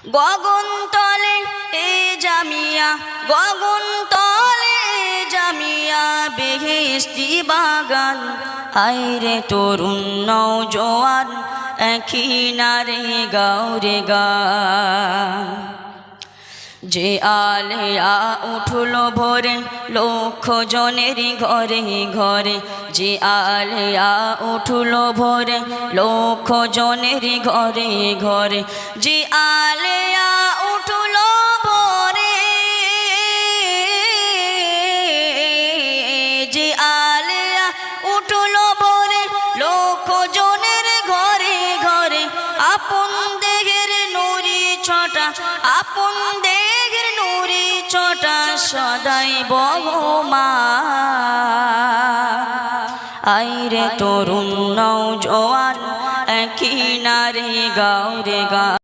গগন তলে এ জামিয়া, গগন তলে জামিয়া, বেহেশতি বাগান। আইরে তরুণ নওজোয়ান, একই নারে গাও রে গান। যে আলেয়া উঠল ভোরে লক্ষ জনের ঘরে ঘরে, যে আলেয়া উঠল ভোরে লক্ষ জনের ঘরে ঘরে, যে আলেয়া উঠল ভোরে, যে আলেয়া উঠল ভোরে লক্ষ জনের ঘরে ঘরে। আপন দেহের নুরি ছটা, আপন দেহের নুরি ছটা, সদাই বহমান। আইরে তরুণ নওজোয়ান, একই নারে গাও রে গান।